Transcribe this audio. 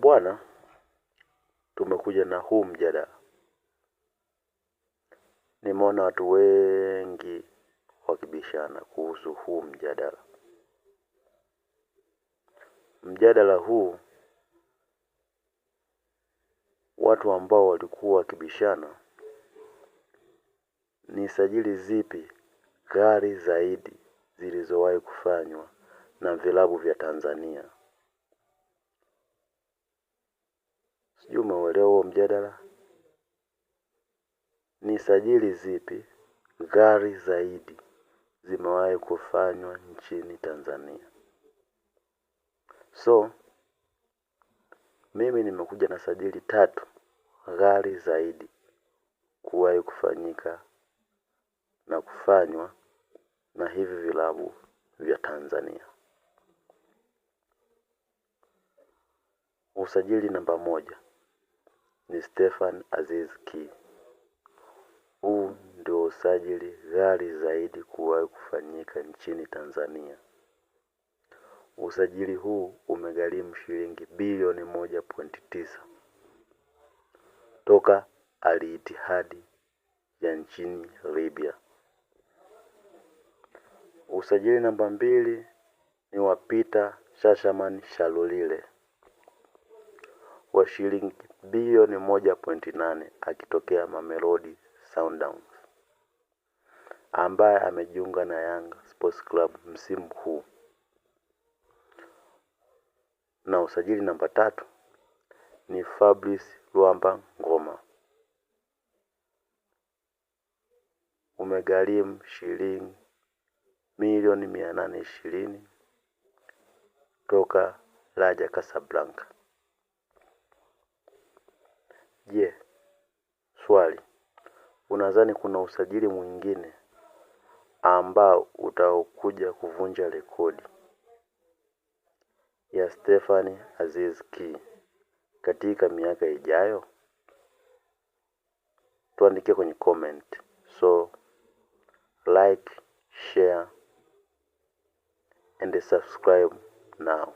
bwana, tumekuja na huu mjadala. Nimeona watu wengi wakibishana kuhusu huu mjadala. Mjadala huu, watu ambao walikuwa wakibishana ni sajili zipi ghali zaidi zilizowahi kufanywa na vilabu vya Tanzania. Sijui umeelewa huo mjadala? Ni sajili zipi ghali zaidi zimewahi kufanywa nchini Tanzania? So, mimi nimekuja na sajili 3 ghali zaidi kuwahi kufanyika na kufanywa na hivi vilabu vya Tanzania. Usajili namba 1 ni Stephen Aziz Ki. Huu ndio usajili ghali zaidi kuwahi kufanyika nchini Tanzania. Usajili huu umegharimu shilingi bilioni 1.9 toka Al Ittihad ya nchini Libya. Usajili namba 2 ni wa Peter Shashaman Shalulile wa shilingi bilioni 1.8 akitokea Mamelodi Sundowns, ambaye amejiunga na Yanga Sports Club msimu huu. Na usajili namba 3 ni Fabrice Luamba Ngoma, umegharimu shilingi milioni 820 toka Raja Casablanca. Je, swali, unadhani kuna usajili mwingine ambao utakuja kuvunja rekodi ya Stephen Aziz Ki katika miaka ijayo? Tuandikie kwenye comment. So, like, share and subscribe now.